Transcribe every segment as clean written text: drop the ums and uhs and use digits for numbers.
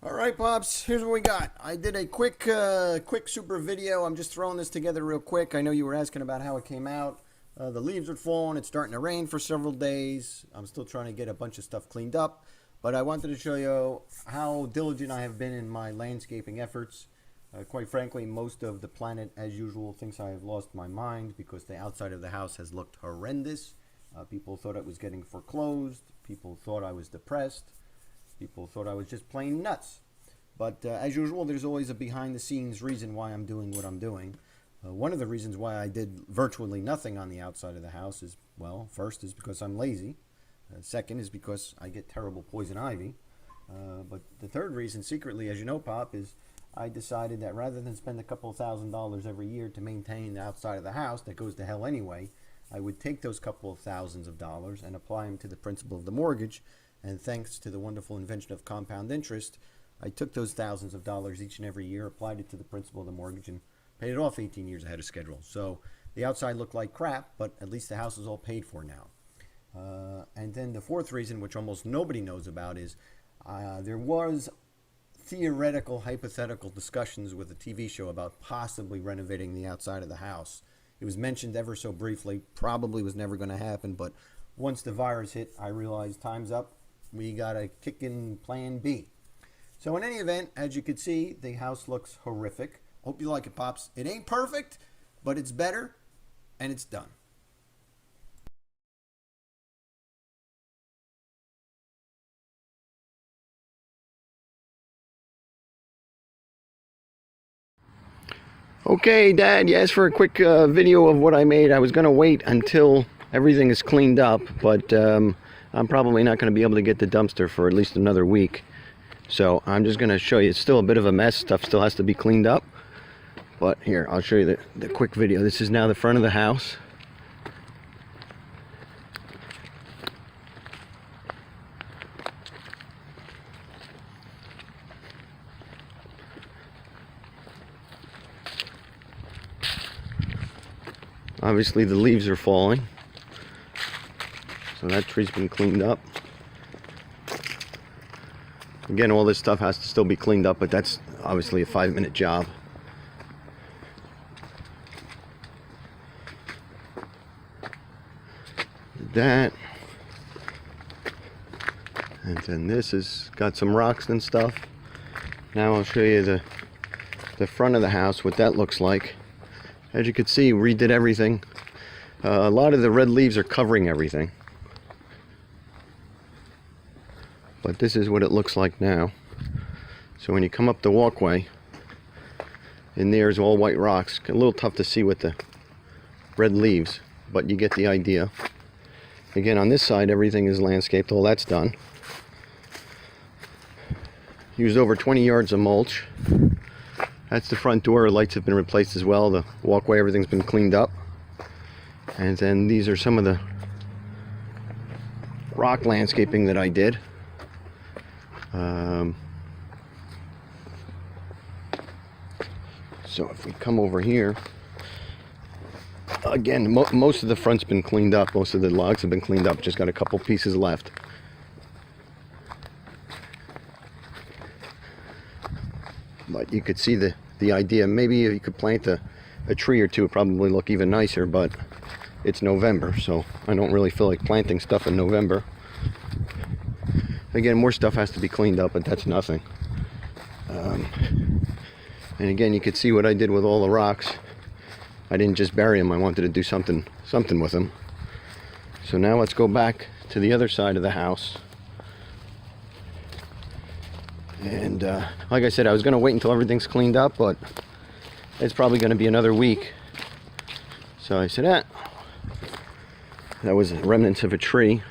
All right, Pops, here's what we got. I did a quick super video. I'm just throwing this together real quick. I know you were asking about how it came out. The leaves are falling. It's starting to rain for several days. I'm still trying to get a bunch of stuff cleaned up. But I wanted to show you how diligent I have been in my landscaping efforts. Quite frankly, most of the planet, as usual, thinks I have lost my mind because the outside of the house has looked horrendous. People thought it was getting foreclosed. People thought I was depressed. People thought I was just plain nuts. But as usual, there's always a behind-the-scenes reason why I'm doing what I'm doing. One of the reasons why I did virtually nothing on the outside of the house is, well, first is because I'm lazy. Second is because I get terrible poison ivy. But the third reason, secretly, as you know, Pop, is I decided that rather than spend a couple of $1,000s every year to maintain the outside of the house that goes to hell anyway, I would take those couple of thousands of dollars and apply them to the principal of the mortgage. And thanks to the wonderful invention of compound interest, I took those thousands of dollars each and every year, applied it to the principal of the mortgage, and paid it off 18 years ahead of schedule. So the outside looked like crap, but at least the house is all paid for now. And then the fourth reason, which almost nobody knows about, is there was theoretical, hypothetical discussions with a TV show about possibly renovating the outside of the house. It was mentioned ever so briefly, probably was never going to happen, but once the virus hit, I realized time's up. We got to kick in plan B. So in any event, as you can see, the house looks horrific. Hope you like it, Pops. It ain't perfect, but it's better, and it's done. Okay, Dad, you asked for a quick video of what I made. I was going to wait until everything is cleaned up, but I'm probably not going to be able to get the dumpster for at least another week. So I'm just going to show you. It's still a bit of a mess. Stuff still has to be cleaned up. But here, I'll show you the quick video. This is now the front of the house. Obviously the leaves are falling. So that tree's been cleaned up. Again, all this stuff has to still be cleaned up, but that's obviously a 5-minute job. That. And then this has got some rocks and stuff. Now I'll show you the front of the house, what that looks like. As you can see, redid everything. A lot of the red leaves are covering everything. But this is what it looks like now. So when you come up the walkway, in there is all white rocks. A little tough to see with the red leaves, but you get the idea. Again, on this side, everything is landscaped. All that's done. Used over 20 yards of mulch. That's the front door. Lights have been replaced as well. The walkway, everything's been cleaned up. And then these are some of the rock landscaping that I did. So if we come over here, again, most of the front's been cleaned up. Most of the logs have been cleaned up. Just got a couple pieces left. But you could see the idea. Maybe you could plant a tree or two. It'd probably look even nicer, but it's November, so I don't really feel like planting stuff in November. Again, more stuff has to be cleaned up, but that's nothing. And again, you could see what I did with all the rocks. I didn't just bury them. I wanted to do something with them. So now let's go back to the other side of the house. And like I said, I was going to wait until everything's cleaned up, but it's probably going to be another week. So I said, that was remnants of a tree.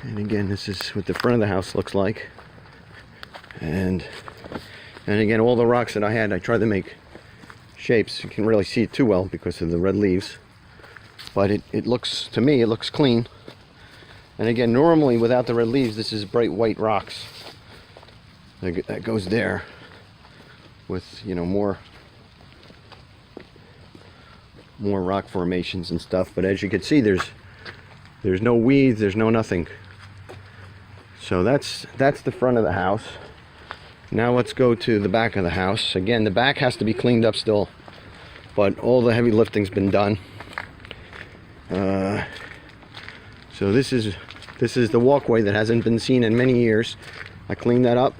And again, this is what the front of the house looks like. And again, all the rocks that I had, I tried to make shapes. You can really see it too well because of the red leaves. But it looks, to me, it looks clean. And again, normally without the red leaves, this is bright white rocks. That goes there with, you know, more rock formations and stuff. But as you can see, there's no weeds, there's no nothing. So that's the front of the house. Now let's go to the back of the house. Again, the back has to be cleaned up still, but all the heavy lifting's been done. So this is the walkway that hasn't been seen in many years. I cleaned that up.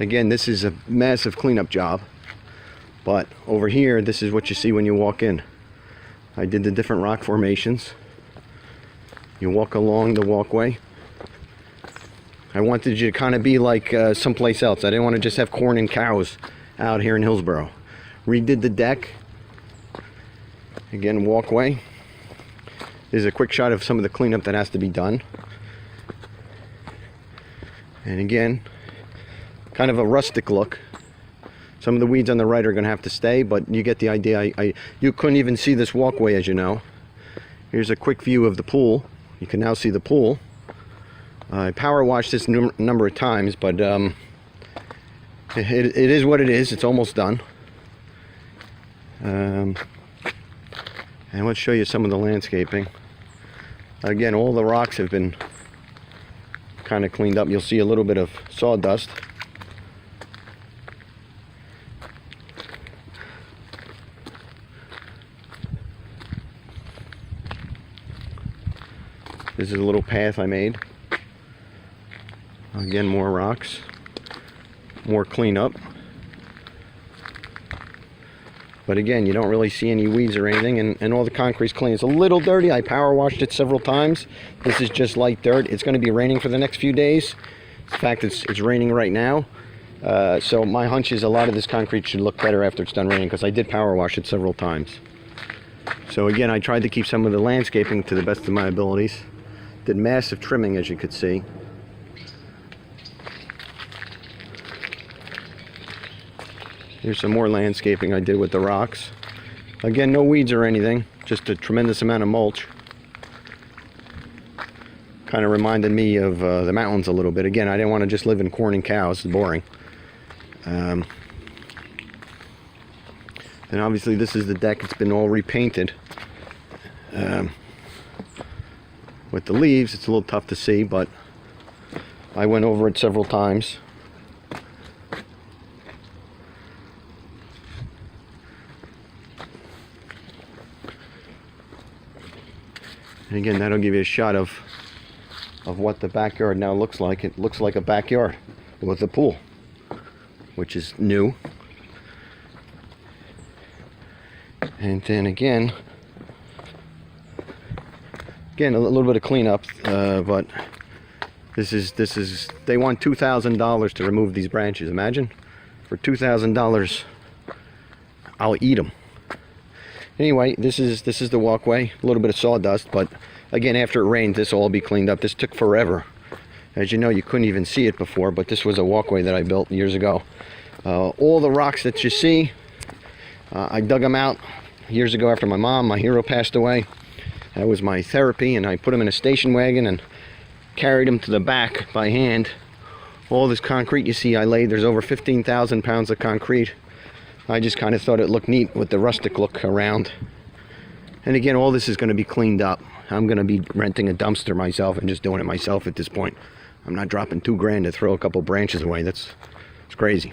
Again, this is a massive cleanup job, but over here, this is what you see when you walk in. I did the different rock formations. You walk along the walkway. I wanted you to kind of be like someplace else. I didn't want to just have corn and cows out here in Hillsboro. Redid the deck. Again, walkway. There's a quick shot of some of the cleanup that has to be done. And again, kind of a rustic look. Some of the weeds on the right are going to have to stay, but you get the idea. You couldn't even see this walkway, as you know. Here's a quick view of the pool. You can now see the pool. I power washed this number of times, but it is what it is. It's almost done. And let's show you some of the landscaping. Again, all the rocks have been kind of cleaned up. You'll see a little bit of sawdust. This is a little path I made. Again, more rocks, more cleanup. But again, you don't really see any weeds or anything, and all the concrete's clean. It's a little dirty. I power washed it several times. This is just light dirt. It's going to be raining for the next few days. In fact, it's raining right now. So my hunch is a lot of this concrete should look better after it's done raining, because I did power wash it several times. So again, I tried to keep some of the landscaping to the best of my abilities. Did massive trimming, as you could see. Here's some more landscaping I did with the rocks. Again, no weeds or anything, just a tremendous amount of mulch. Kind of reminded me of the mountains a little bit. Again, I didn't want to just live in corn and cows. It's boring. And obviously this is the deck. It's been all repainted. With the leaves, it's a little tough to see, but I went over it several times. And again, that'll give you a shot of what the backyard now looks like. It looks like a backyard with a pool, which is new. And then again, a little bit of cleanup, but this is they want $2,000 to remove these branches. Imagine, for $2,000, I'll eat them. Anyway, this is the walkway. A little bit of sawdust, but again, after it rained, this will all be cleaned up. This took forever. As you know, you couldn't even see it before, but this was a walkway that I built years ago. All the rocks that you see, I dug them out years ago after my hero, passed away. That was my therapy, and I put them in a station wagon and carried them to the back by hand. All this concrete you see I laid, there's over 15,000 pounds of concrete. I just kind of thought it looked neat with the rustic look around. And again, all this is going to be cleaned up. I'm going to be renting a dumpster myself and just doing it myself at this point. I'm not dropping $2,000 to throw a couple branches away. It's crazy.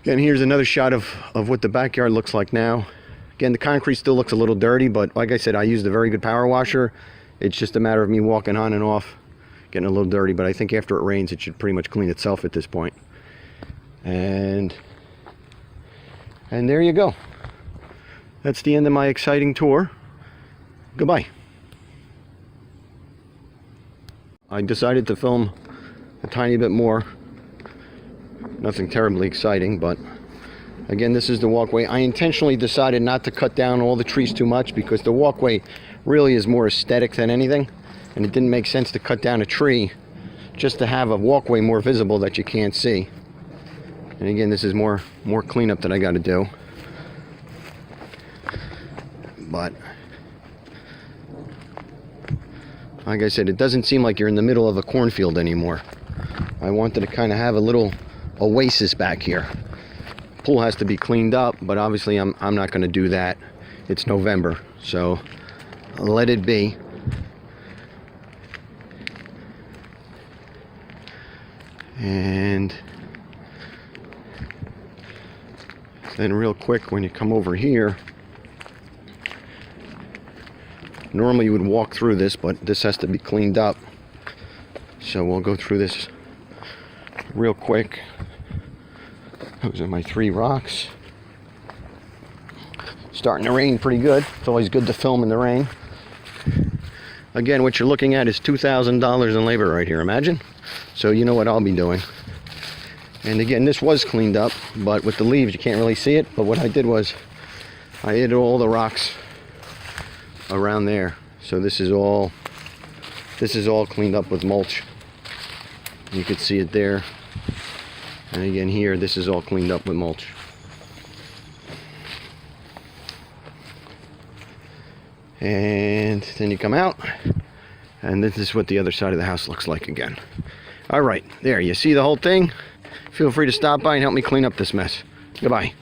Again, here's another shot of what the backyard looks like now. Again, the concrete still looks a little dirty, but like I said, I used a very good power washer. It's just a matter of me walking on and off, getting a little dirty, but I think after it rains, it should pretty much clean itself at this point. And there you go. That's the end of my exciting tour. Goodbye. I decided to film a tiny bit more. Nothing terribly exciting, but again, this is the walkway. I intentionally decided not to cut down all the trees too much because the walkway really is more aesthetic than anything, and it didn't make sense to cut down a tree just to have a walkway more visible that you can't see. And again, this is more cleanup that I got to do. But like I said, it doesn't seem like you're in the middle of a cornfield anymore. I wanted to kind of have a little oasis back here. Pool has to be cleaned up, but obviously I'm not going to do that. It's November, so let it be. And then real quick, when you come over here, normally you would walk through this, but this has to be cleaned up. So we'll go through this real quick. Those are my 3 rocks. Starting to rain pretty good. It's always good to film in the rain. Again, what you're looking at is $2,000 in labor right here, imagine. So you know what I'll be doing. And again, this was cleaned up, but with the leaves you can't really see it. But what I did was I hid all the rocks around there. So this is all cleaned up with mulch. You can see it there. And again here, this is all cleaned up with mulch. And then you come out, and this is what the other side of the house looks like again. All right, there, you see the whole thing? Feel free to stop by and help me clean up this mess. Goodbye.